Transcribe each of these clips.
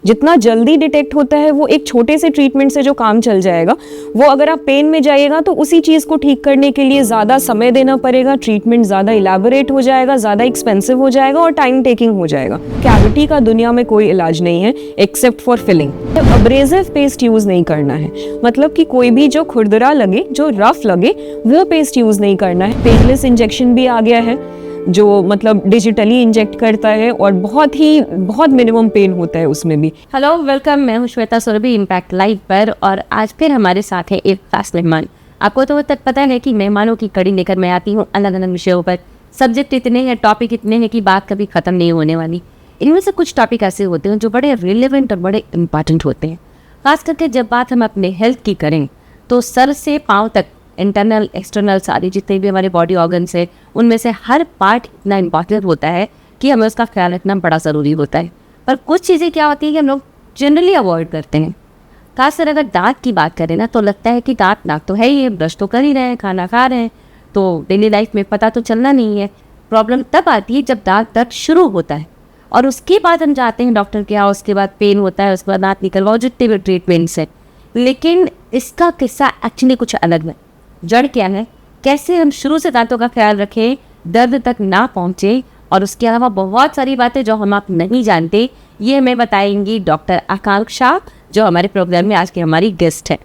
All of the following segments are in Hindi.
जितना जल्दी डिटेक्ट होता है वो एक छोटे से ट्रीटमेंट से जो काम चल जाएगा, वो अगर आप पेन में जाइएगा तो उसी चीज़ को ठीक करने के लिए ज़्यादा समय देना पड़ेगा, ट्रीटमेंट ज़्यादा इलैबोरेट हो जाएगा, ज़्यादा एक्सपेंसिव हो जाएगा और टाइम टेकिंग हो जाएगा। कैविटी का दुनिया में कोई इलाज नहीं है except for filling. Abrasive paste use नहीं करना है, मतलब कि कोई भी जो खुरदरा लगे, जो रफ लगे, वो पेस्ट यूज़ नहीं करना है। पेनलेस इंजेक्शन भी आ गया है जो मतलब डिजिटली इंजेक्ट करता है और बहुत मिनिमम पेन होता है उसमें भी। Hello, welcome. मैं हूँ श्वेता सुरभि इम्पैक्ट लाइव पर, और आज फिर हमारे साथ है एक खास मेहमान। आपको तो तक पता है कि मेहमानों की कड़ी लेकर मैं आती हूँ अलग अलग विषयों पर। सब्जेक्ट इतने हैं, टॉपिक इतने हैं कि बात कभी ख़त्म नहीं होने वाली। इनमें से कुछ टॉपिक ऐसे होते हैं जो बड़े रिलेवेंट और बड़े इम्पॉर्टेंट होते हैं। खास करके जब बात हम अपने हेल्थ की करें तो सर से पाँव तक, इंटरनल एक्सटर्नल सारी जितने भी हमारे बॉडी ऑर्गन्स है, उनमें से हर पार्ट इतना इम्पॉर्टेंट होता है कि हमें उसका ख्याल रखना बड़ा ज़रूरी होता है। पर कुछ चीज़ें क्या होती है कि हम लोग जनरली अवॉइड करते हैं। खासकर अगर दांत की बात करें ना, तो लगता है कि दांत नाक तो है ही, ब्रश तो कर ही रहे हैं, खाना खा रहे हैं, तो डेली लाइफ में पता तो चलना नहीं है। प्रॉब्लम तब आती है जब दांत दर्द शुरू होता है और उसके बाद हम जाते हैं डॉक्टर के यहाँ, उसके बाद पेन होता है, उसके बाद दांत निकलवाओ, जितने भी ट्रीटमेंट्स है। लेकिन इसका किस्सा एक्चुअली कुछ अलग है। जड़ क्या है, कैसे हम शुरू से दांतों का ख्याल रखें, दर्द तक ना पहुँचे, और उसके अलावा बहुत सारी बातें जो हम आप नहीं जानते, ये हमें बताएंगी डॉक्टर आकांक्षा, जो हमारे प्रोग्राम में आज की हमारी गेस्ट है।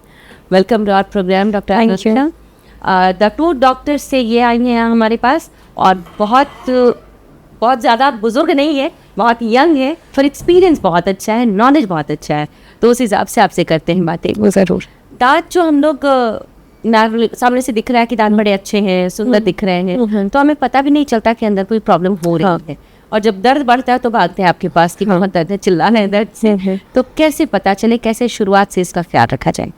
Welcome to our programme doctor Akanksha. The two doctors से ये आई हैं हमारे पास, और बहुत ज़्यादा बुजुर्ग नहीं है, बहुत यंग है, पर एक्सपीरियंस बहुत अच्छा है, नॉलेज बहुत अच्छा है, तो उस हिसाब से आपसे करते हैं बातें। ज़रूर। दांत जो हम लोग सामने से दिख रहा है कि दांत बड़े अच्छे हैं, सुंदर दिख रहे हैं, तो हमें पता भी नहीं चलता कि अंदर कोई प्रॉब्लम हो रही है। और जब दर्द बढ़ता है तो भागते हैं आपके पास कि बहुत दर्द है, चिल्ला रहे हैं दर्द से। तो कैसे पता चले, कैसे शुरुआत से इसका ख्याल रखा जाए?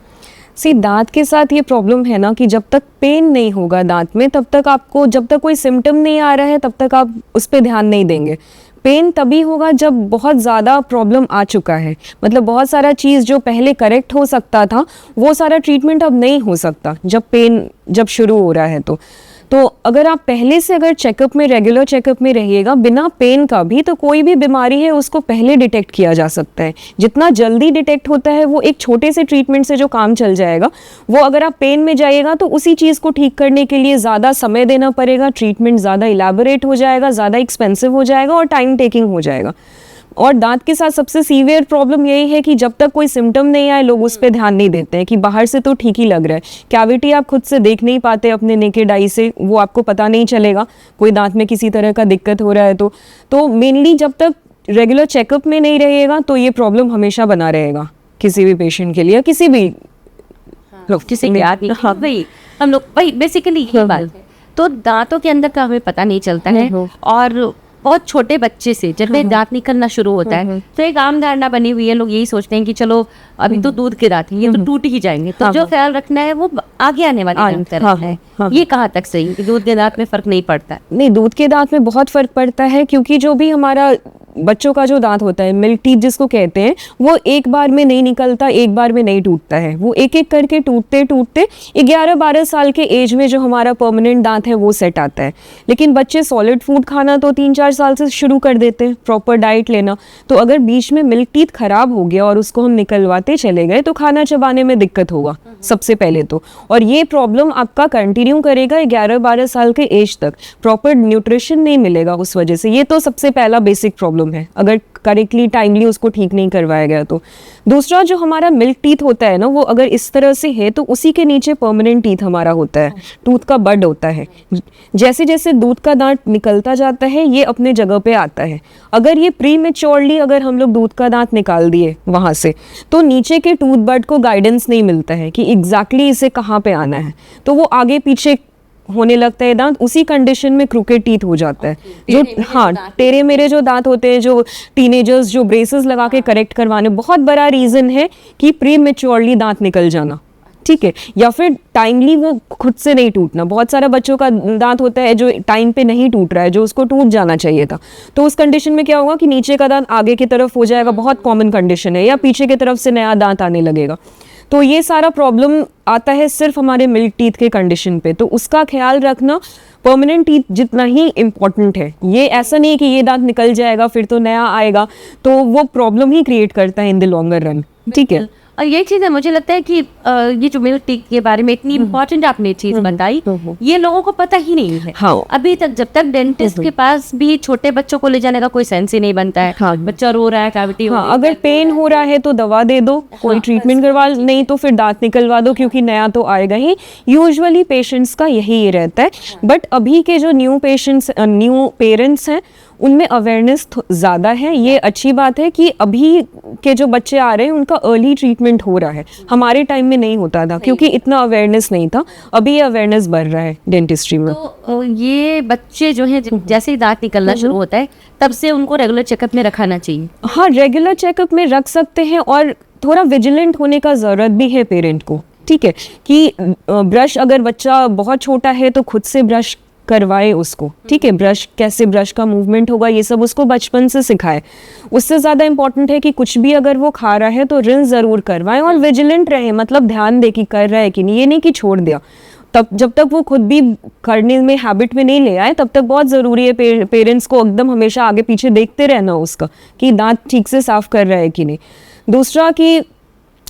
दांत के साथ ये प्रॉब्लम है ना कि जब तक पेन नहीं होगा दांत में, तब तक आपको, जब तक कोई सिम्टम नहीं आ रहा है, तब तक आप उस पर ध्यान नहीं देंगे। पेन तभी होगा जब बहुत ज़्यादा प्रॉब्लम आ चुका है, मतलब बहुत सारा चीज़ जो पहले करेक्ट हो सकता था, वो सारा ट्रीटमेंट अब नहीं हो सकता जब पेन शुरू हो रहा है। तो अगर आप पहले से अगर चेकअप में, रेगुलर चेकअप में रहिएगा बिना पेन का भी, तो कोई भी बीमारी है उसको पहले डिटेक्ट किया जा सकता है। जितना जल्दी डिटेक्ट होता है वो एक छोटे से ट्रीटमेंट से जो काम चल जाएगा, वो अगर आप पेन में जाइएगा तो उसी चीज़ को ठीक करने के लिए ज़्यादा समय देना पड़ेगा, ट्रीटमेंट ज़्यादा इलैबोरेट हो जाएगा, ज़्यादा एक्सपेंसिव हो जाएगा और टाइम टेकिंग हो जाएगा। और दांत के साथ सबसे सीवियर प्रॉब्लम यही है कि जब तक कोई सिम्टम नहीं आए, लोग उस पर ध्यान नहीं देते हैं कि बाहर से तो ठीक ही लग रहा है। कैविटी आप खुद से देख नहीं पाते अपने नेकेड आई से, वो आपको पता नहीं चलेगा कोई दांत में किसी तरह का दिक्कत हो रहा है। तो मेनली जब तक रेगुलर चेकअप में नहीं रहेगा तो ये प्रॉब्लम हमेशा बना रहेगा किसी भी पेशेंट के लिए, किसी भी वही हम लोग वही बेसिकली ये बात है। तो दांतों के अंदर का हमें पता नहीं चलता है, और बहुत छोटे बच्चे से जब दांत निकलना शुरू होता है तो एक आम धारणा बनी हुई है, लोग यही सोचते हैं कि चलो अभी तो दूध के दांत हैं, ये तो टूट ही जाएंगे, तो जो ख्याल रखना है वो आगे आने वाले दांत है। ये कहाँ तक सही है? दूध के दांत में फर्क नहीं पड़ता? नहीं, दूध के दांत में बहुत फर्क पड़ता है, क्योंकि जो भी हमारा बच्चों का जो दांत होता है, मिल्क टीथ जिसको कहते हैं, वो एक बार में नहीं निकलता, एक बार में नहीं टूटता है, वो एक एक करके टूटते टूटते 11-12 साल के एज में जो हमारा परमानेंट दांत है वो सेट आता है। लेकिन बच्चे सॉलिड फूड खाना तो 3-4 साल से शुरू कर देते हैं, प्रॉपर डाइट लेना। तो अगर बीच में मिल्क टीथ खराब हो गया और उसको हम निकलवाते चले गए तो खाना चबाने में दिक्कत होगा सबसे पहले तो, और ये प्रॉब्लम आपका कंटिन्यू करेगा 11-12 साल के एज तक। प्रॉपर न्यूट्रिशन नहीं मिलेगा उस वजह से। ये तो सबसे पहला बेसिक प्रॉब्लम है, अगर करेक्टली टाइमली उसको ठीक नहीं करवाया गया तो। दूसरा, जो हमारा मिल्क टीथ होता है ना, वो अगर इस तरह से है तो उसी के नीचे परमानेंट टीथ हमारा होता है, टूथ का बड होता है। जैसे जैसे दूध का दांत निकलता जाता है ये अपने जगह पे आता है। अगर ये प्रीमेच्योरली अगर हम लोग दूध का दांत निकाल दिए वहाँ से, तो नीचे के टूथ बड को गाइडेंस नहीं मिलता है कि एग्जैक्टली इसे कहाँ पे आना है, तो वो आगे पीछे होने लगता है दांत। उसी कंडीशन में क्रूकेड टीथ हो जाता है। जो टेढ़े मेरे जो दांत होते हैं, जो टीनेजर्स जो ब्रेसेस लगा के करेक्ट करवाने, बहुत बड़ा रीजन है कि प्रीमेच्योरली दांत निकल जाना, ठीक है, या फिर टाइमली वो खुद से नहीं टूटना। बहुत सारा बच्चों का दांत होता है जो टाइम पे नहीं टूट रहा है, जो उसको टूट जाना चाहिए था। तो उस कंडीशन में क्या होगा कि नीचे का दांत आगे की तरफ हो जाएगा, बहुत कॉमन कंडीशन है, या पीछे की तरफ से नया दांत आने लगेगा। तो ये सारा प्रॉब्लम आता है सिर्फ हमारे मिल्क टीथ के कंडीशन पे, तो उसका ख्याल रखना परमानेंट टीथ जितना ही इम्पॉर्टेंट है। ये ऐसा नहीं है कि ये दांत निकल जाएगा फिर तो नया आएगा, तो वो प्रॉब्लम ही क्रिएट करता है इन द लॉन्गर रन। ठीक है, और ये चीज़ है, मुझे लगता है कि ये जो मिल्क टीथ के बारे में इतनी इम्पोर्टेंट आपने चीज़ बताई, ये लोगों को पता ही नहीं है। हाँ। अभी तक जब तक डेंटिस्ट के पास भी छोटे बच्चों को ले जाने का कोई सेंस ही नहीं बनता है। हाँ। बच्चा रो रहा है, कैविटी हो हाँ, रही है, अगर पेन हो रहा है तो दवा दे दो, कोई ट्रीटमेंट करवा, नहीं तो फिर दांत निकलवा दो क्योंकि नया तो आएगा ही। यूजुअली पेशेंट्स का यही ये रहता है। बट अभी के जो न्यू पेरेंट्स हैं उनमें अवेयरनेस ज़्यादा है। ये अच्छी बात है कि अभी के जो बच्चे आ रहे हैं उनका अर्ली ट्रीटमेंट हो रहा है। हमारे टाइम में नहीं होता था क्योंकि इतना अवेयरनेस नहीं था, अभी ये अवेयरनेस बढ़ रहा है डेंटिस्ट्री में। तो ये बच्चे जो हैं जैसे ही दांत निकलना शुरू होता है तब से उनको रेगुलर चेकअप में रखाना चाहिए। हाँ, रेगुलर चेकअप में रख सकते हैं और थोड़ा विजिलेंट होने का ज़रूरत भी है पेरेंट को। ठीक है, कि ब्रश अगर बच्चा बहुत छोटा है तो खुद से ब्रश करवाए उसको। ठीक है, ब्रश कैसे, ब्रश का मूवमेंट होगा, ये सब उसको बचपन से सिखाए। उससे ज़्यादा इम्पॉर्टेंट है कि कुछ भी अगर वो खा रहा है तो रिंस ज़रूर करवाएं और विजिलेंट रहे, मतलब ध्यान दे कि कर रहा है कि नहीं। ये नहीं कि छोड़ दिया, तब जब तक वो खुद भी करने में हैबिट में नहीं ले आए तब तक बहुत ज़रूरी है पेरेंट्स को एकदम हमेशा आगे पीछे देखते रहना उसका कि दांत ठीक से साफ कर रहा है कि नहीं। दूसरा कि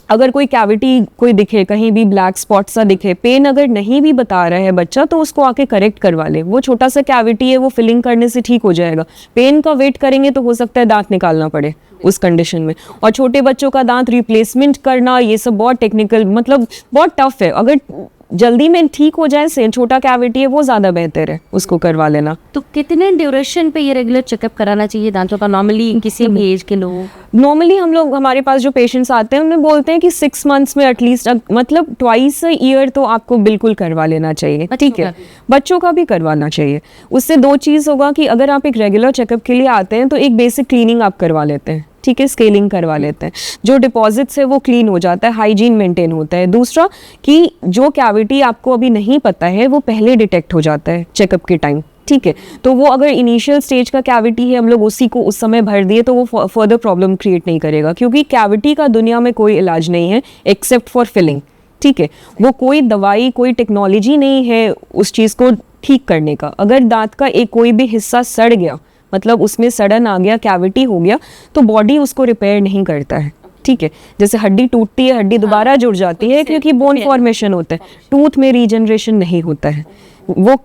अगर कोई कैविटी कोई दिखे, कहीं भी ब्लैक स्पॉट सा दिखे, पेन अगर नहीं भी बता रहा है बच्चा तो उसको आके करेक्ट करवा ले। वो छोटा सा कैविटी है, वो फिलिंग करने से ठीक हो जाएगा। पेन का वेट करेंगे तो हो सकता है दांत निकालना पड़े उस कंडीशन में। और छोटे बच्चों का दांत रिप्लेसमेंट करना ये सब बहुत टेक्निकल, मतलब बहुत टफ है। अगर जल्दी में ठीक हो जाए, से छोटा कैविटी है वो ज़्यादा बेहतर है, उसको करवा लेना। तो कितने ड्यूरेशन पे ये रेगुलर चेकअप कराना चाहिए दांतों का नॉर्मली किसी भी एज के लोग? नॉर्मली हम लोग, हमारे पास जो पेशेंट्स आते हैं उनमें बोलते हैं कि 6 मंथ्स में एटलीस्ट, मतलब ट्वाइस अ ईयर तो आपको बिल्कुल करवा लेना चाहिए। ठीक है, बच्चों का भी करवाना चाहिए। उससे दो चीज़ होगा कि अगर आप एक रेगुलर चेकअप के लिए आते हैं तो एक बेसिक क्लीनिंग आप करवा लेते हैं। ठीक है, स्केलिंग करवा लेते हैं, जो डिपॉजिट्स है वो क्लीन हो जाता है, हाइजीन मेंटेन होता है। दूसरा कि जो कैविटी आपको अभी नहीं पता है वो पहले डिटेक्ट हो जाता है चेकअप के टाइम। ठीक है, तो वो अगर इनिशियल स्टेज का कैविटी है, हम लोग उसी को उस समय भर दिए तो वो फर्दर प्रॉब्लम क्रिएट नहीं करेगा, क्योंकि कैविटी का दुनिया में कोई इलाज नहीं है एक्सेप्ट फॉर फिलिंग। ठीक है, वो कोई दवाई, कोई टेक्नोलॉजी नहीं है उस चीज़ को ठीक करने का। अगर दांत का एक कोई भी हिस्सा सड़ गया, मतलब उसमें सड़न आ गया, कैविटी हो गया, तो बॉडी उसको रिपेयर नहीं करता है। ठीक है, जैसे हड्डी टूटती है, हड्डी दोबारा जुड़ जाती है क्योंकि बोन फॉर्मेशन होता है, टूथ में रीजनरेशन नहीं होता है। वो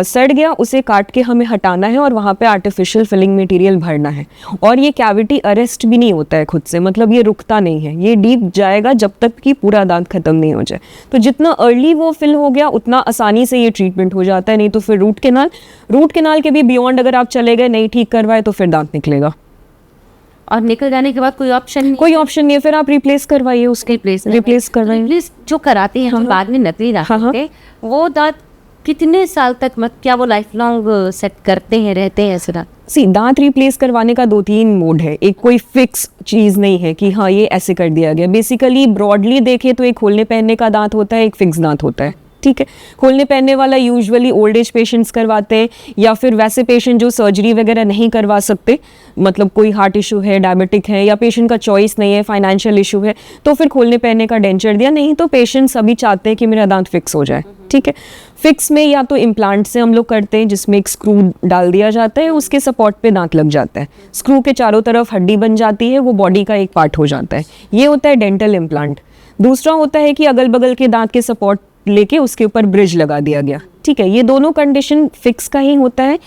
सड़ गया, उसे काट के हमें हटाना है और वहाँ पे आर्टिफिशियल फिलिंग मटेरियल भरना है। और ये कैविटी अरेस्ट भी नहीं होता है खुद से, मतलब ये रुकता नहीं है, ये डीप जाएगा जब तक कि पूरा दांत खत्म नहीं हो जाए। तो जितना अर्ली वो फिल हो गया उतना आसानी से ये ट्रीटमेंट हो जाता है। नहीं तो फिर रूट केनाल के भी बियॉन्ड अगर आप चले गए, नहीं ठीक करवाए, तो फिर दांत निकलेगा। और निकल जाने के बाद कोई ऑप्शन नहीं है, फिर आप रिप्लेस करवाइए उसके, रिप्लेस करवाइए। रिप्लेस जो कराते हैं हम बाद में नकली दांत होते हैं, वो दांत कितने साल तक, क्या वो लाइफ लॉन्ग सेट करते हैं, रहते हैं ऐसे दांत? दांत रिप्लेस करवाने का 2-3 मोड है, एक कोई फिक्स चीज़ नहीं है कि हाँ ये ऐसे कर दिया गया। बेसिकली ब्रॉडली देखें तो एक खोलने पहनने का दांत होता है, एक फिक्स दांत होता है। ठीक है, खोलने पहनने वाला यूजुअली ओल्ड एज पेशेंट्स करवाते हैं, या फिर वैसे पेशेंट जो सर्जरी वगैरह नहीं करवा सकते, मतलब कोई हार्ट इशू है, डायबिटिक है, या पेशेंट का चॉइस नहीं है, फाइनेंशियल इशू है, तो फिर खोलने पहनने का डेंचर दिया। नहीं तो पेशेंट्स अभी चाहते हैं कि मेरा दांत फिक्स हो जाए। ठीक है, फिक्स में या तो इम्प्लांट से हम लोग करते हैं, जिसमें एक स्क्रू डाल दिया जाता है, उसके सपोर्ट पे दांत लग जाता है, स्क्रू के चारों तरफ हड्डी बन जाती है, वो बॉडी का एक पार्ट हो जाता है। ये होता है डेंटल इम्प्लांट। दूसरा होता है कि अगल बगल के दांत के सपोर्ट लेके उसके ऊपर ब्रिज लगा दिया गया। ठीक है, ये दोनों कंडीशन फिक्स का ही होता है।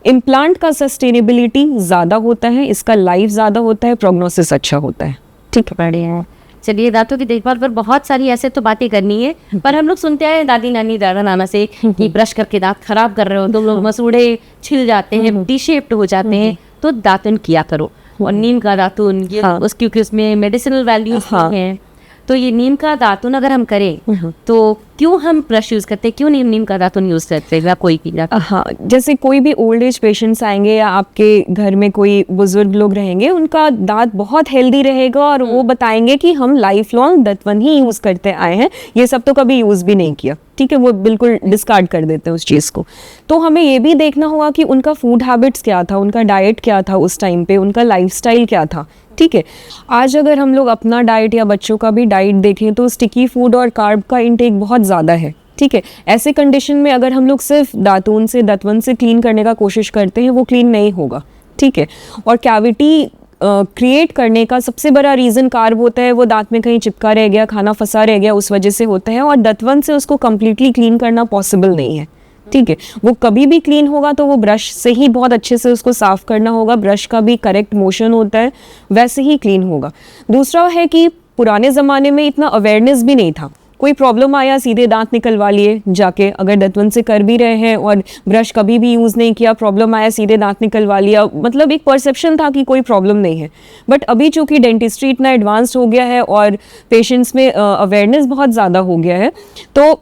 इम्प्लांट का सस्टेनेबिलिटी ज़्यादा होता है, इसका लाइफ ज़्यादा होता है, प्रोग्नोसिस अच्छा होता है। ठीक है, बढ़िया है। चलिए, दांतों की देखभाल पर बहुत सारी ऐसे तो बातें करनी है, पर हम लोग सुनते हैं दादी नानी दादा नाना से कि ब्रश करके दांत खराब कर रहे हो तो लोग मसूड़े छिल जाते हैं, टी शेप्ड हो जाते हैं, तो दातुन किया करो। और नीम का दातुन, ये क्योंकि उसमें मेडिसिनल वैल्यूज हैं, तो ये नीम का दातुन अगर हम करें तो क्यों हम ब्रश यूज करते हैं, क्यों नीम का दातुन यूज करते हैं, कोई भी? हाँ, जैसे कोई भी ओल्ड एज पेशेंट्स आएंगे या आपके घर में कोई बुजुर्ग लोग रहेंगे, उनका दांत बहुत हेल्दी रहेगा और वो बताएंगे कि हम लाइफ लॉन्ग दतवन ही यूज करते आए हैं, ये सब तो कभी यूज भी नहीं किया। ठीक है, वो बिल्कुल डिस्कार्ड कर देते हैं उस चीज़ को। तो हमें ये भी देखना होगा कि उनका फूड हैबिट्स क्या था, उनका डाइट क्या था उस टाइम पे, उनका लाइफस्टाइल क्या था। ठीक है। आज अगर हम लोग अपना डाइट या बच्चों का भी डाइट देखें तो स्टिकी फूड और कार्ब का इंटेक बहुत ज़्यादा है, ठीक है। ऐसे कंडीशन में अगर हम लोग सिर्फ दातून से दतवन से क्लीन करने का कोशिश करते हैं वो क्लीन नहीं होगा, ठीक है। और कैविटी क्रिएट करने का सबसे बड़ा रीज़न कार्ब होता है, वो दांत में कहीं चिपका रह गया, खाना फंसा रह गया, उस वजह से होता है। और दतवन से उसको कम्प्लीटली क्लीन करना पॉसिबल नहीं है, ठीक है। वो कभी भी क्लीन होगा तो वो ब्रश से ही बहुत अच्छे से उसको साफ करना होगा, ब्रश का भी करेक्ट मोशन होता है, वैसे ही क्लीन होगा। दूसरा है कि पुराने ज़माने में इतना अवेयरनेस भी नहीं था, कोई प्रॉब्लम आया सीधे दांत निकलवा लिए जाके, अगर दतवन से कर भी रहे हैं और ब्रश कभी भी यूज़ नहीं किया, प्रॉब्लम आया सीधे दांत निकलवा लिया, मतलब एक परसेप्शन था कि कोई प्रॉब्लम नहीं है। बट अभी चूँकि डेंटिस्ट्री इतना एडवांस्ड हो गया है और पेशेंट्स में अवेयरनेस बहुत ज़्यादा हो गया है, तो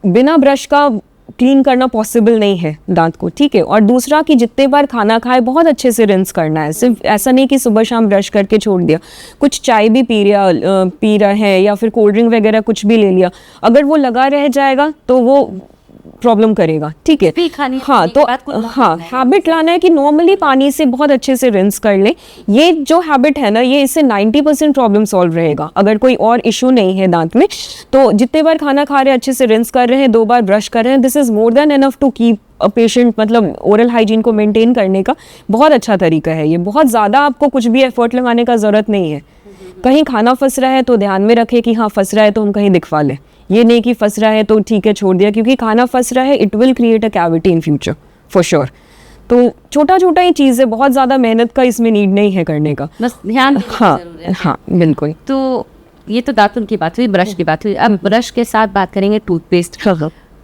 बिना ब्रश का क्लीन करना पॉसिबल नहीं है दांत को, ठीक है। और दूसरा कि जितने बार खाना खाए बहुत अच्छे से रिंस करना है, सिर्फ ऐसा नहीं कि सुबह शाम ब्रश करके छोड़ दिया। कुछ चाय भी पी रहा है या फिर कोल्ड ड्रिंक वगैरह कुछ भी ले लिया, अगर वो लगा रह जाएगा तो वो प्रॉब्लम करेगा, ठीक है। हाँ, तो हाँ, हैबिट लाना है कि नॉर्मली पानी से बहुत अच्छे से रिंस कर ले। ये जो हैबिट है ना, ये इससे 90% प्रॉब्लम सॉल्व रहेगा। अगर कोई और इशू नहीं है दांत में, तो जितने बार खाना खा रहे हैं अच्छे से रिंस कर रहे हैं, 2 बार ब्रश कर रहे हैं, this is more than enough to keep a patient, मतलब ओरल हाइजीन को मेंटेन करने का बहुत अच्छा तरीका है ये। बहुत ज़्यादा आपको कुछ भी एफर्ट लगाने का ज़रूरत नहीं है। कहीं खाना फंस रहा है तो ध्यान में रखें कि हाँ फंस रहा है तो हम कहीं दिखवा लें, ये नहीं कि फंस रहा है तो ठीक है छोड़ दिया, क्योंकि खाना फंस रहा है it will create a cavity in future for sure. तो छोटा छोटा ही चीज़ है, बहुत ज़्यादा मेहनत का इसमें नीड नहीं है करने का, बस ध्यान देने की हाँ जरूरत है। हाँ बिल्कुल। तो ये तो दातुन की बात हुई, ब्रश की बात हुई। अब ब्रश के साथ बात करेंगे टूथपेस्ट।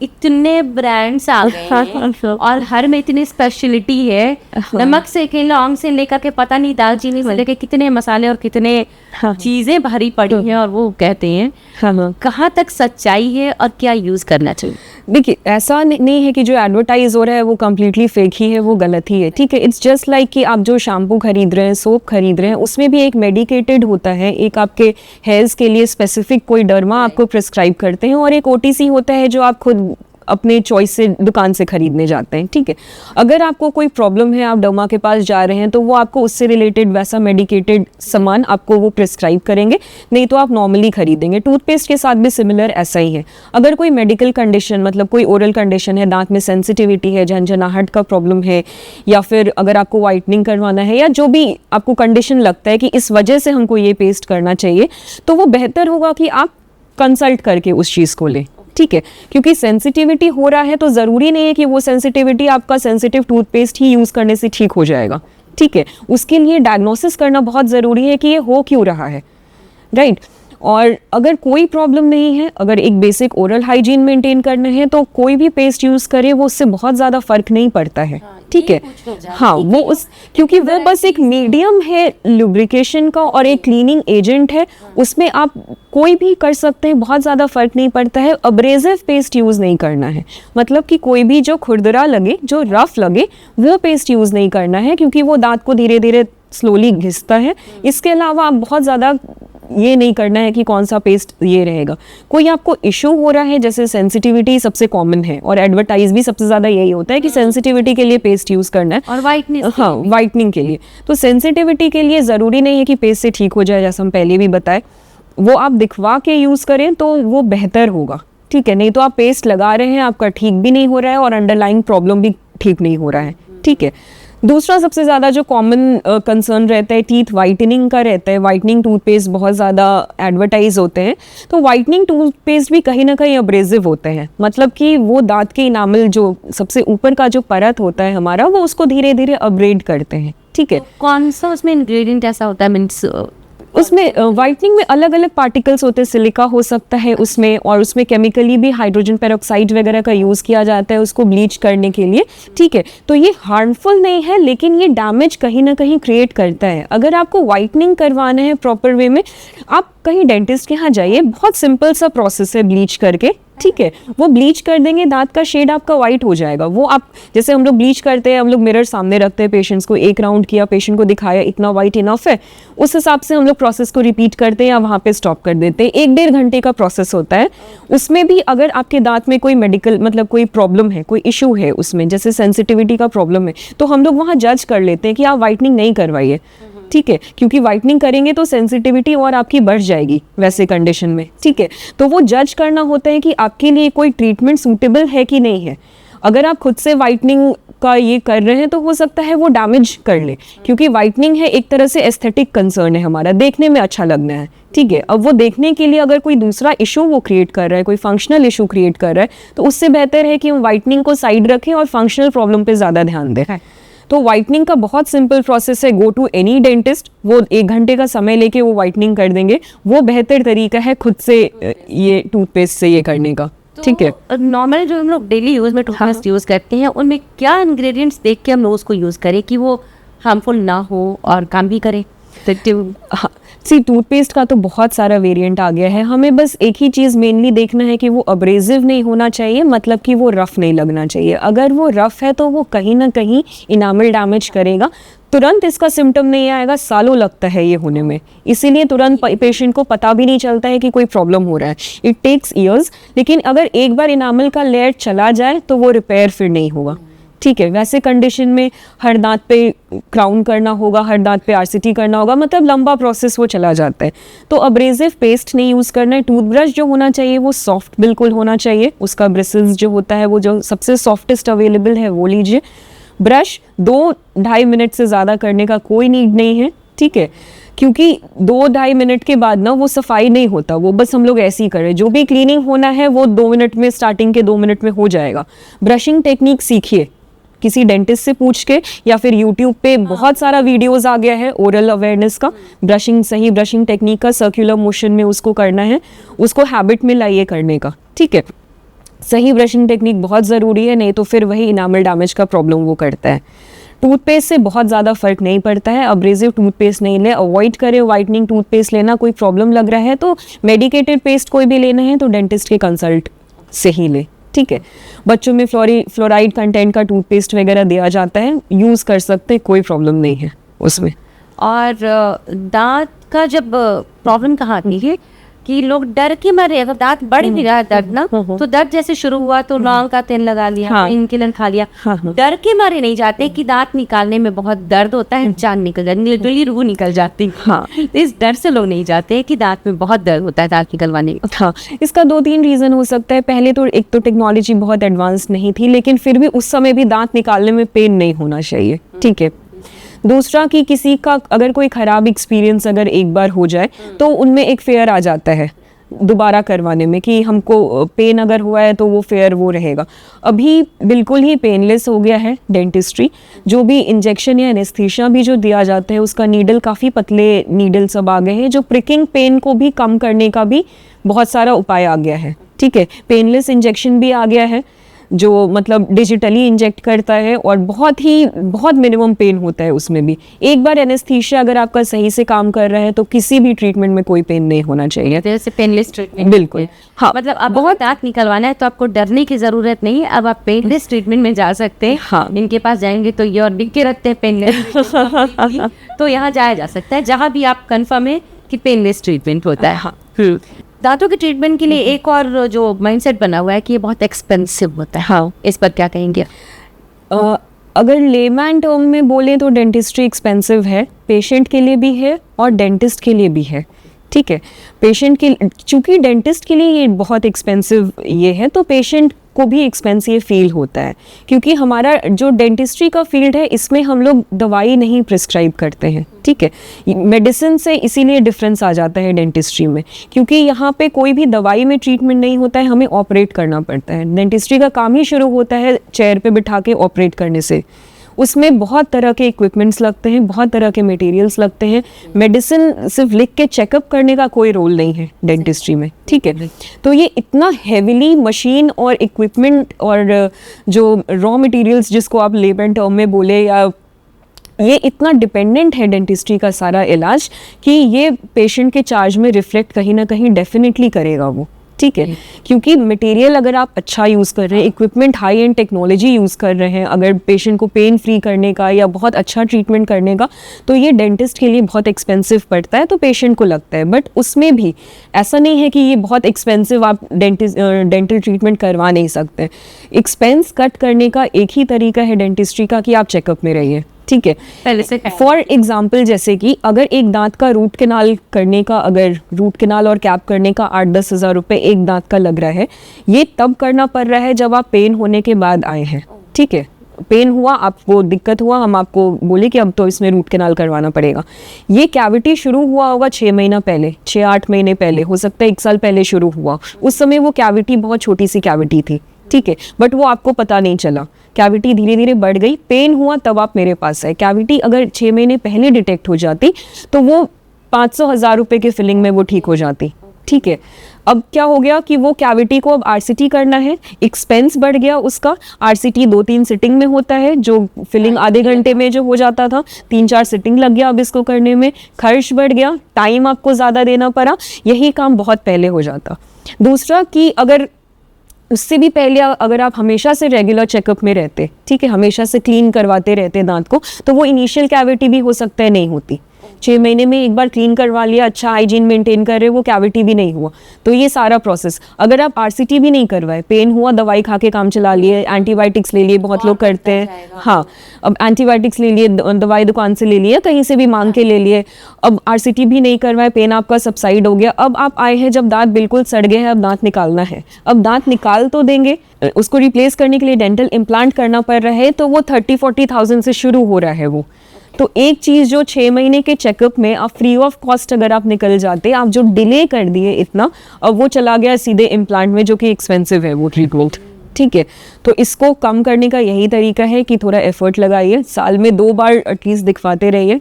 इतने ब्रांड्स आ गए हैं और हर में इतनी स्पेशलिटी है, नमक से लौंग से लेकर के पता नहीं दालचीनी से लेकर कितने मसाले और कितने चीजें भरी पड़ी हैं, और वो कहते हैं कहाँ तक सच्चाई है और क्या यूज करना चाहिए। देखिए ऐसा नहीं है कि जो एडवर्टाइज हो रहा है वो कम्प्लीटली फेक ही है, वो गलत ही है, ठीक है। इट्स जस्ट लाइक कि आप जो शैम्पू खरीद रहे हैं, सोप खरीद रहे हैं, उसमें भी एक मेडिकेटेड होता है, एक आपके हेयर्स के लिए स्पेसिफिक कोई डर्मा आपको प्रिस्क्राइब करते हैं, और एक ओटीसी होता है जो आप खुद अपने चॉइस से दुकान से खरीदने जाते हैं, ठीक है। अगर आपको कोई प्रॉब्लम है, आप डर्मा के पास जा रहे हैं, तो वो आपको उससे रिलेटेड वैसा मेडिकेटेड सामान आपको वो प्रिस्क्राइब करेंगे, नहीं तो आप नॉर्मली खरीदेंगे। टूथपेस्ट के साथ भी सिमिलर ऐसा ही है। अगर कोई मेडिकल कंडीशन, मतलब कोई ओरल कंडीशन है, दांत में सेंसिटिविटी है, झनझनाहट का प्रॉब्लम है, या फिर अगर आपको वाइटनिंग करवाना है, या जो भी आपको कंडीशन लगता है कि इस वजह से हमको ये पेस्ट करना चाहिए, तो वो बेहतर होगा कि आप कंसल्ट करके उस चीज़ को लें, ठीक है। क्योंकि सेंसिटिविटी हो रहा है तो ज़रूरी नहीं है कि वो सेंसिटिविटी आपका सेंसिटिव टूथपेस्ट ही यूज़ करने से ठीक हो जाएगा, ठीक है। उसके लिए डायग्नोसिस करना बहुत ज़रूरी है कि ये हो क्यों रहा है, राइट। और अगर कोई प्रॉब्लम नहीं है, अगर एक बेसिक ओरल हाइजीन मेंटेन करना है, तो कोई भी पेस्ट यूज़ करे वो उससे बहुत ज़्यादा फ़र्क नहीं पड़ता है, ठीक है। हाँ, वो उस क्योंकि वो बस एक मीडियम है लुब्रिकेशन का और एक क्लीनिंग एजेंट है, उसमें आप कोई भी कर सकते हैं, बहुत ज़्यादा फ़र्क नहीं पड़ता है। अब्रेसिव पेस्ट यूज़ नहीं करना है, मतलब कि कोई भी जो खुरदरा लगे, जो रफ लगे, वो पेस्ट यूज़ नहीं करना है, क्योंकि वो दांत को धीरे धीरे स्लोली घिसता है। इसके अलावा आप बहुत ज़्यादा ये नहीं करना है कि कौन सा पेस्ट ये रहेगा। कोई आपको इशू हो रहा है, जैसे सेंसिटिविटी सबसे कॉमन है और एडवर्टाइज भी सबसे ज़्यादा यही होता है कि सेंसिटिविटी के लिए पेस्ट यूज़ करना है, और वाइटनिंग, हाँ वाइटनिंग के लिए। तो सेंसिटिविटी के लिए ज़रूरी नहीं है कि पेस्ट से ठीक हो जाए, जैसा हम पहले भी बताए, वो आप दिखवा के यूज़ करें तो वो बेहतर होगा, ठीक है। नहीं तो आप पेस्ट लगा रहे हैं, आपका ठीक भी नहीं हो रहा है और अंडरलाइंग प्रॉब्लम भी ठीक नहीं हो रहा है, ठीक है। दूसरा सबसे ज़्यादा जो कॉमन कंसर्न रहता है टीथ वाइटनिंग का रहता है। वाइटनिंग टूथपेस्ट बहुत ज़्यादा एडवर्टाइज होते हैं, तो वाइटनिंग टूथपेस्ट भी कहीं ना कहीं अब्रेसिव होते हैं, मतलब कि वो दांत के इनामल जो सबसे ऊपर का जो परत होता है हमारा, वो उसको धीरे धीरे अपग्रेड करते हैं, ठीक है। तो कौन सा उसमें इंग्रेडिएंट ऐसा होता है, मीन्स उसमें वाइटनिंग में अलग अलग पार्टिकल्स होते हैं, सिलिका हो सकता है उसमें, और उसमें केमिकली भी हाइड्रोजन पेरोक्साइड वगैरह का यूज़ किया जाता है उसको ब्लीच करने के लिए, ठीक है। तो ये हार्मफुल नहीं है, लेकिन ये डैमेज कहीं ना कहीं क्रिएट करता है। अगर आपको वाइटनिंग करवाना है प्रॉपर वे में, आप कहीं डेंटिस्ट के यहाँ जाइए, बहुत सिंपल सा प्रोसेस है ब्लीच करके, ठीक है। वो ब्लीच कर देंगे, दांत का शेड आपका वाइट हो जाएगा। वो आप जैसे हम लोग ब्लीच करते हैं, हम लोग मिरर सामने रखते हैं पेशेंट्स को, एक राउंड किया, पेशेंट को दिखाया इतना वाइट इनफ है, उस हिसाब से हम लोग प्रोसेस को रिपीट करते हैं या वहाँ पे स्टॉप कर देते हैं। 1-1.5 घंटे का प्रोसेस होता है। उसमें भी अगर आपके दांत में कोई मेडिकल, मतलब कोई प्रॉब्लम है, कोई इशू है उसमें, जैसे सेंसिटिविटी का प्रॉब्लम है, तो हम लोग वहाँ जज कर लेते हैं कि आप वाइटनिंग नहीं करवाइए, ठीक है, क्योंकि वाइटनिंग करेंगे तो सेंसिटिविटी और आपकी बढ़ जाएगी वैसे कंडीशन में, ठीक है। तो वो जज करना होता है कि आपके लिए कोई ट्रीटमेंट सूटेबल है कि नहीं है। अगर आप खुद से वाइटनिंग का ये कर रहे हैं तो हो सकता है वो डैमेज कर ले, क्योंकि वाइटनिंग है एक तरह से एस्थेटिक कंसर्न है हमारा, देखने में अच्छा लगना है, ठीक है। अब वो देखने के लिए अगर कोई दूसरा इशू वो क्रिएट कर रहा है, कोई फंक्शनल इशू क्रिएट कर रहा है, तो उससे बेहतर है कि हम वाइटनिंग को साइड रखें और फंक्शनल प्रॉब्लम पे ज़्यादा ध्यान दें। तो वाइटनिंग का बहुत सिंपल प्रोसेस है, गो टू एनी डेंटिस्ट, वो 1 घंटे का समय लेके वो वाइटनिंग कर देंगे। वो बेहतर तरीका है खुद से ये टूथपेस्ट से ये करने का, ठीक है। नॉर्मल जो हम लोग डेली यूज में टूथपेस्ट यूज करते हैं, उनमें क्या इंग्रेडिएंट्स देख के हम लोग उसको यूज करें कि वो हार्मफुल ना हो और काम भी करे? हाँ, सी टूथपेस्ट का तो बहुत सारा वेरिएंट आ गया है। हमें बस एक ही चीज़ मेनली देखना है कि वो अब्रेसिव नहीं होना चाहिए, मतलब कि वो रफ़ नहीं लगना चाहिए। अगर वो रफ़ है तो वो कहीं ना कहीं इनामल डैमेज करेगा। तुरंत इसका सिम्टम नहीं आएगा, सालों लगता है ये होने में, इसीलिए तुरंत पेशेंट को पता भी नहीं चलता है कि कोई प्रॉब्लम हो रहा है। It takes years. लेकिन अगर एक बार इनामल का लेयर चला जाए तो वो रिपेयर फिर नहीं होगा, ठीक है। वैसे कंडीशन में हर दांत पे क्राउन करना होगा, हर दांत पे आरसीटी करना होगा, मतलब लंबा प्रोसेस वो चला जाता है। तो अब्रेसिव पेस्ट नहीं यूज़ करना है। टूथब्रश जो होना चाहिए वो सॉफ्ट बिल्कुल होना चाहिए, उसका ब्रिसल्स जो होता है वो जो सबसे सॉफ्टेस्ट अवेलेबल है वो लीजिए। ब्रश 2-2.5 मिनट से ज़्यादा करने का कोई नीड नहीं है, ठीक है, क्योंकि 2-2.5 मिनट के बाद ना वो सफाई नहीं होता, वो बस हम लोग ऐसे ही करें। जो भी क्लीनिंग होना है वो 2 मिनट में, स्टार्टिंग के 2 मिनट में हो जाएगा। ब्रशिंग टेक्निक सीखिए किसी डेंटिस्ट से पूछ के, या फिर यूट्यूब पे बहुत सारा वीडियोस आ गया है ओरल अवेयरनेस का, ब्रशिंग, सही ब्रशिंग टेक्निक का, सर्कुलर मोशन में उसको करना है, उसको हैबिट में लाइए करने का, ठीक है। सही ब्रशिंग टेक्निक बहुत ज़रूरी है, नहीं तो फिर वही इनामल डैमेज का प्रॉब्लम वो करता है। टूथपेस्ट से बहुत ज़्यादा फर्क नहीं पड़ता है, अब्रेसिव टूथपेस्ट नहीं ले, अवॉइड करें वाइटनिंग टूथपेस्ट लेना। कोई प्रॉब्लम लग रहा है तो मेडिकेटेड पेस्ट कोई भी लेना है तो डेंटिस्ट के कंसल्ट से ही ले, ठीक है। बच्चों में फ्लोराइड कंटेंट का टूथपेस्ट वगैरह दिया जाता है, यूज़ कर सकते, कोई प्रॉब्लम नहीं है उसमें। और दांत का जब प्रॉब्लम कहाँ आती है कि लोग डर के मारे, अगर दांत बढ़ नहीं रहा दर्द ना, तो दर्द जैसे शुरू हुआ तो लौंग का तेल लगा लिया, हाँ, इनकिलर खा लिया, हाँ, डर के मारे नहीं जाते कि दांत निकालने में बहुत दर्द होता है, जान निकल जाती, लिटरली रूह निकल जाती। हाँ, इस डर से लोग नहीं जाते कि दांत में बहुत दर्द होता है दांत निकलवाने में। हाँ, इसका 2-3 रीज़न हो सकता है। पहले तो एक तो टेक्नोलॉजी बहुत एडवांस नहीं थी, लेकिन फिर भी उस समय भी दांत निकालने में पेन नहीं होना चाहिए, ठीक है। दूसरा कि किसी का अगर कोई ख़राब एक्सपीरियंस अगर एक बार हो जाए तो उनमें एक फेयर आ जाता है दोबारा करवाने में कि हमको पेन अगर हुआ है तो वो फेयर वो रहेगा। अभी बिल्कुल ही पेनलेस हो गया है डेंटिस्ट्री। जो भी इंजेक्शन या एनेस्थीसिया भी जो दिया जाता है उसका नीडल, काफ़ी पतले नीडल सब आ गए हैं, जो प्रिकिंग पेन को भी कम करने का भी बहुत सारा उपाय आ गया है, ठीक है। पेनलेस इंजेक्शन भी आ गया है जो मतलब डिजिटली इंजेक्ट करता है और बहुत मिनिमम पेन होता है उसमें भी। एक बार एनेस्थीसिया अगर आपका सही से काम कर रहा है तो किसी भी ट्रीटमेंट में कोई पेन नहीं होना चाहिए। जैसे पेनलेस ट्रीटमेंट, बिल्कुल, हाँ, मतलब अब बहुत दांत निकलवाना है तो आपको डरने की जरूरत नहीं है, अब आप पेनलेस ट्रीटमेंट में जा सकते हैं। हाँ, इनके पास जाएंगे तो ये और लिख के रखते हैं पेनलेस तो यहाँ जाया जा सकता है जहाँ भी आप कंफर्म है कि पेनलेस ट्रीटमेंट होता है। हाँ। दांतों के ट्रीटमेंट के लिए एक और जो माइंडसेट बना हुआ है कि ये बहुत एक्सपेंसिव होता है, हाँ, इस पर क्या कहेंगे? अगर लेमैन टर्म में बोलें तो डेंटिस्ट्री एक्सपेंसिव है, पेशेंट के लिए भी है और डेंटिस्ट के लिए भी है, ठीक है। पेशेंट के, चूँकि डेंटिस्ट के लिए ये बहुत एक्सपेंसिव ये है तो पेशेंट को भी एक्सपेंसिव फील होता है, क्योंकि हमारा जो डेंटिस्ट्री का फील्ड है इसमें हम लोग दवाई नहीं प्रिस्क्राइब करते हैं, ठीक है। मेडिसिन से इसीलिए डिफरेंस आ जाता है डेंटिस्ट्री में, क्योंकि यहाँ पे कोई भी दवाई में ट्रीटमेंट नहीं होता है, हमें ऑपरेट करना पड़ता है। डेंटिस्ट्री का काम ही शुरू होता है चेयर पे बिठा के ऑपरेट करने से। उसमें बहुत तरह के इक्विपमेंट्स लगते हैं, बहुत तरह के मटेरियल्स लगते हैं। मेडिसिन सिर्फ लिख के चेकअप करने का कोई रोल नहीं है डेंटिस्ट्री में, ठीक है। तो ये इतना हेविली मशीन और इक्विपमेंट और जो रॉ मटेरियल्स जिसको आप लेमैन टर्म में बोले, या ये इतना डिपेंडेंट है डेंटिस्ट्री का सारा इलाज कि ये पेशेंट के चार्ज में रिफ्लेक्ट कहीं ना कहीं डेफिनेटली करेगा वो, ठीक है। क्योंकि मटेरियल अगर आप अच्छा यूज़ कर रहे हैं, equipment high and technology use कर रहे हैं, अगर पेशेंट को पेन फ्री करने का या बहुत अच्छा ट्रीटमेंट करने का, तो ये डेंटिस्ट के लिए बहुत एक्सपेंसिव पड़ता है, तो पेशेंट को लगता है। बट उसमें भी ऐसा नहीं है कि ये बहुत एक्सपेंसिव आप डेंटल ट्रीटमेंट करवा नहीं सकते। एक्सपेंस कट करने का एक ही तरीका है डेंटिस्ट्री का कि आप चेकअप में रहिए, ठीक है। पहले से फॉर एग्जाम्पल जैसे कि अगर एक दांत का रूट कैनाल करने का, अगर रूट कैनाल और कैप करने का 8-10 हज़ार रुपये एक दांत का लग रहा है, ये तब करना पड़ रहा है जब आप पेन होने के बाद आए हैं, ठीक है। पेन हुआ, आपको दिक्कत हुआ, हम आपको बोले कि अब तो इसमें रूट कैनाल करवाना पड़ेगा। ये कैविटी शुरू हुआ होगा 6 महीना पहले, 6-8 महीने पहले, हो सकता है 1 साल पहले शुरू हुआ। उस समय वो कैविटी बहुत छोटी सी कैविटी थी, ठीक है, बट वो आपको पता नहीं चला। कैविटी धीरे धीरे बढ़ गई, पेन हुआ, तब आप मेरे पास आए। कैविटी अगर 6 महीने पहले डिटेक्ट हो जाती तो वो 500-1000 रुपये के फिलिंग में वो ठीक हो जाती, ठीक है। अब क्या हो गया कि वो कैविटी को अब आरसीटी करना है, एक्सपेंस बढ़ गया उसका। आरसीटी 2-3 सिटिंग में होता है, जो फिलिंग आधे घंटे में जो हो जाता था 3-4 सिटिंग लग गया अब इसको करने में, खर्च बढ़ गया, टाइम आपको ज़्यादा देना पड़ा। यही काम बहुत पहले हो जाता। दूसरा कि अगर उससे भी पहले अगर आप हमेशा से रेगुलर चेकअप में रहते, ठीक है, हमेशा से क्लीन करवाते रहते दांत को, तो वो इनिशियल कैविटी भी हो सकता है नहीं होती। 6 महीने में एक बार क्लीन करवा लिया, अच्छा हाइजीन मेंटेन कर रहे, वो कैविटी भी नहीं हुआ। तो ये सारा प्रोसेस, अगर आप आरसीटी भी नहीं करवाए, पेन हुआ, दवाई खा के काम चला लिए, एंटीबायोटिक्स ले लिए, बहुत लोग करते हैं, हाँ, अब एंटीबायोटिक्स ले लिए, दवाई दुकान से ले लिए, कहीं से भी मांग के ले लिए, अब आरसीटी भी नहीं करवाए, पेन आपका सबसाइड हो गया। अब आप आए हैं जब दांत बिल्कुल सड़ गए हैं, अब दांत निकालना है। अब दांत निकाल तो देंगे, उसको रिप्लेस करने के लिए डेंटल इम्प्लांट करना पड़ रहा है, तो वो 30-40,000 से शुरू हो रहा है वो। तो एक चीज़ जो 6 महीने के चेकअप में आप फ्री ऑफ कॉस्ट अगर आप निकल जाते, आप जो डिले कर दिए इतना, अब वो चला गया सीधे इम्प्लांट में, जो कि एक्सपेंसिव है वो ट्रीटमेंट, ठीक है। तो इसको कम करने का यही तरीका है कि थोड़ा एफर्ट लगाइए, साल में 2 बार एटलीस्ट दिखवाते रहिए,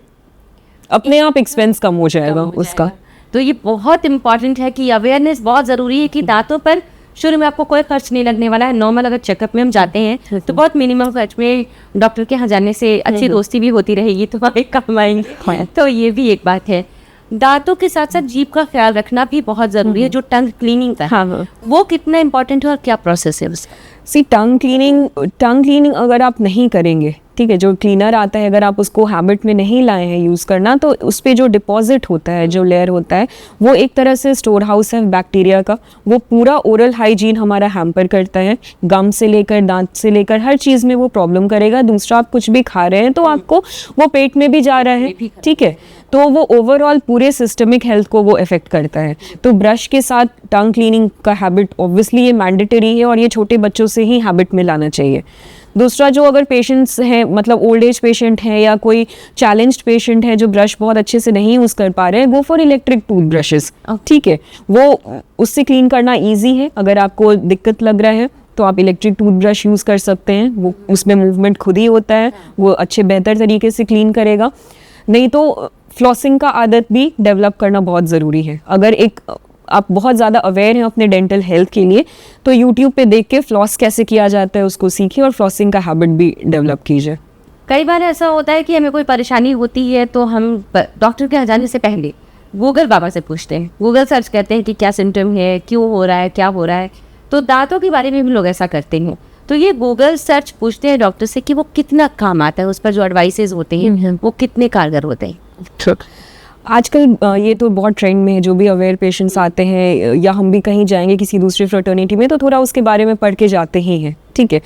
अपने आप एक्सपेंस कम हो जाएगा उसका। तो ये बहुत इंपॉर्टेंट है कि अवेयरनेस बहुत ज़रूरी है कि दांतों पर शुरू में आपको कोई खर्च नहीं लगने वाला है। नॉर्मल अगर चेकअप में हम जाते हैं तो बहुत मिनिमम खर्च में डॉक्टर के यहाँ जाने से अच्छी दोस्ती भी होती रहेगी, तो हमें काम आएंगे। तो ये भी एक बात है। दांतों के साथ साथ जीभ का ख्याल रखना भी बहुत ज़रूरी है, जो टंग क्लीनिंग का है, वो कितना इंपॉर्टेंट है और क्या प्रोसेस है उसका? टंग क्लीनिंग अगर आप नहीं करेंगे, ठीक है, जो क्लीनर आता है अगर आप उसको हैबिट में नहीं लाए हैं यूज़ करना, तो उस पर जो डिपॉजिट होता है, जो लेयर होता है, वो एक तरह से स्टोर हाउस है बैक्टीरिया का। वो पूरा ओरल हाइजीन हमारा हैम्पर करता है, गम से लेकर दांत से लेकर हर चीज़ में वो प्रॉब्लम करेगा। दूसरा, आप कुछ भी खा रहे हैं तो आपको वो पेट में भी जा रहा है, ठीक है, तो वो ओवरऑल पूरे सिस्टमिक हेल्थ को वो इफेक्ट करता है। तो ब्रश के साथ टंग क्लीनिंग का हैबिट ऑब्वियसली ये मैंडेटरी है और ये छोटे बच्चों से ही हैबिट में लाना चाहिए। दूसरा, जो अगर पेशेंट्स हैं, मतलब ओल्ड एज पेशेंट हैं या कोई चैलेंज्ड पेशेंट है जो ब्रश बहुत अच्छे से नहीं यूज़ कर पा रहे हैं, go for electric tooth brushes, ठीक है, वो उससे क्लीन करना ईजी है। अगर आपको दिक्कत लग रहा है तो आप इलेक्ट्रिक टूथ ब्रश यूज़ कर सकते हैं, वो उसमें मूवमेंट खुद ही होता है, वो अच्छे बेहतर तरीके से क्लीन करेगा। नहीं तो फ्लॉसिंग का आदत भी डेवलप करना बहुत ज़रूरी है। अगर आप बहुत ज़्यादा अवेयर हैं अपने डेंटल हेल्थ के लिए, तो यूट्यूब पे देख के फ्लॉस कैसे किया जाता है उसको सीखिए और फ्लॉसिंग का हैबिट भी डेवलप कीजिए। कई बार ऐसा होता है कि हमें कोई परेशानी होती है तो हम डॉक्टर के यहाँ जाने से पहले गूगल बाबा से पूछते हैं, गूगल सर्च करते हैं कि क्या सिम्टम है, क्यों हो रहा है, क्या हो रहा है। तो दांतों के बारे में भी लोग ऐसा करते हैं। तो ये गूगल सर्च पूछते हैं डॉक्टर से कि वो कितना काम आता है, उस पर जो एडवाइसेज होते हैं वो कितने कारगर होते हैं? आजकल ये तो बहुत ट्रेंड में है, जो भी अवेयर पेशेंट्स आते हैं या हम भी कहीं जाएंगे किसी दूसरी फ्रेटर्निटी में तो थोड़ा उसके बारे में पढ़ के जाते ही हैं, ठीक है।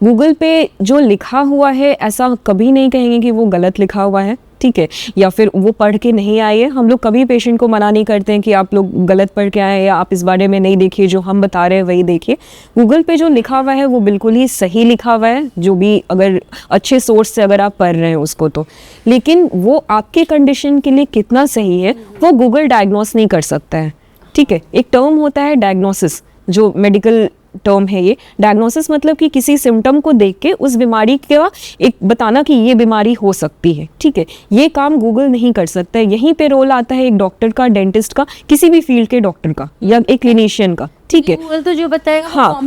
गूगल पे जो लिखा हुआ है ऐसा कभी नहीं कहेंगे कि वो गलत लिखा हुआ है, ठीक है, या फिर वो पढ़ के नहीं आए हैं। हम लोग कभी पेशेंट को मना नहीं करते हैं कि आप लोग गलत पढ़ के आए या आप इस बारे में नहीं देखिए, जो हम बता रहे हैं वही देखिए। गूगल पे जो लिखा हुआ है वो बिल्कुल ही सही लिखा हुआ है, जो भी अगर अच्छे सोर्स से अगर आप पढ़ रहे हैं उसको तो। लेकिन वो आपके कंडीशन के लिए कितना सही है वो गूगल डायग्नोस नहीं कर सकता है, ठीक है। एक टर्म होता है डायग्नोसिस, जो मेडिकल टर्म है ये। डायग्नोसिस मतलब कि किसी सिम्टम को देख के उस बीमारी का एक बताना कि ये बीमारी हो सकती है, ठीक है। ये काम गूगल नहीं कर सकता है। यहीं पे रोल आता है एक डॉक्टर का, डेंटिस्ट का, किसी भी फील्ड के डॉक्टर का या एक क्लिनिशियन का, ठीक है। गूगल तो जो बताएगा हाँ,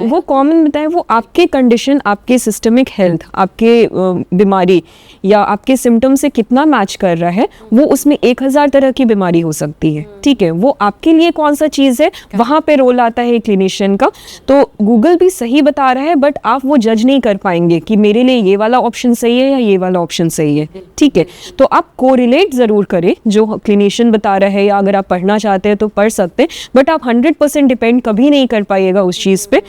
वो कॉमन बताए, वो आपके कंडीशन, आपके सिस्टमिक हेल्थ, आपके बीमारी या आपके सिम्टम से कितना मैच कर रहा है। वो उसमें 1000 तरह की बीमारी हो सकती है, ठीक है। वो आपके लिए कौन सा चीज़ है वहाँ पे रोल आता है क्लिनिशियन का। तो गूगल भी सही बता रहा है बट आप वो जज नहीं कर पाएंगे कि मेरे लिए ये वाला ऑप्शन सही है या ये वाला ऑप्शन सही है, ठीक है। तो आप कोरिलेट ज़रूर करें जो क्लिनिशियन बता रहा है, या अगर आप पढ़ना चाहते हैं तो पढ़ सकते हैं, बट आप 100% डिपेंड कभी नहीं कर पाइएगा उस चीज़ पे।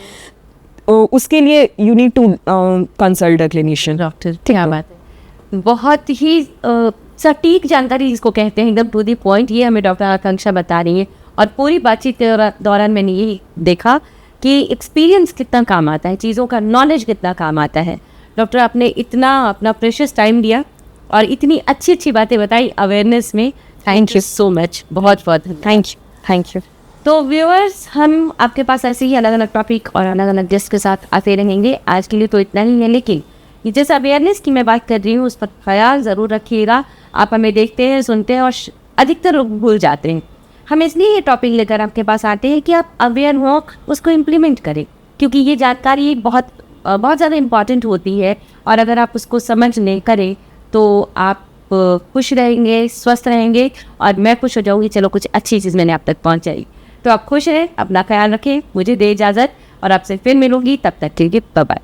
उसके लिए you need to consult a clinician. Doctor, क्या बात है। बहुत ही सटीक जानकारी जिसको कहते हैं, एकदम टू दी पॉइंट, ये हमें डॉक्टर आकांक्षा बता रही हैं। और पूरी बातचीत के दौरान मैंने यही देखा कि एक्सपीरियंस कितना काम आता है, चीज़ों का नॉलेज कितना काम आता है। डॉक्टर आपने इतना अपना प्रेशियस टाइम दिया और इतनी अच्छी अच्छी बातें बताई अवेयरनेस में। थैंक यू सो मच, बहुत बहुत थैंक यू। तो व्यूअर्स, हम आपके पास ऐसे ही अलग अलग टॉपिक और अलग अलग गेस्ट के साथ आते रहेंगे। आज के लिए तो इतना ही है, लेकिन ये जैसे अवेयरनेस की मैं बात कर रही हूँ उस पर ख्याल ज़रूर रखिएगा। आप हमें देखते हैं, सुनते हैं और अधिकतर लोग भूल जाते हैं। हम इसलिए ये टॉपिक लेकर आपके पास आते हैं कि आप अवेयर हो, उसको इम्प्लीमेंट करें, क्योंकि ये जानकारी बहुत ज़्यादा इम्पॉर्टेंट होती है। और अगर आप उसको समझ नहीं करें तो आप खुश रहेंगे, स्वस्थ रहेंगे, और मैं खुश हो जाऊँगी, चलो कुछ अच्छी चीज़ मैंने आप तक पहुँचाई। तो आप खुश रहें, अपना ख्याल रखें, मुझे दे इजाज़त, और आपसे फिर मिलूंगी, तब तक के लिए बाय बाय।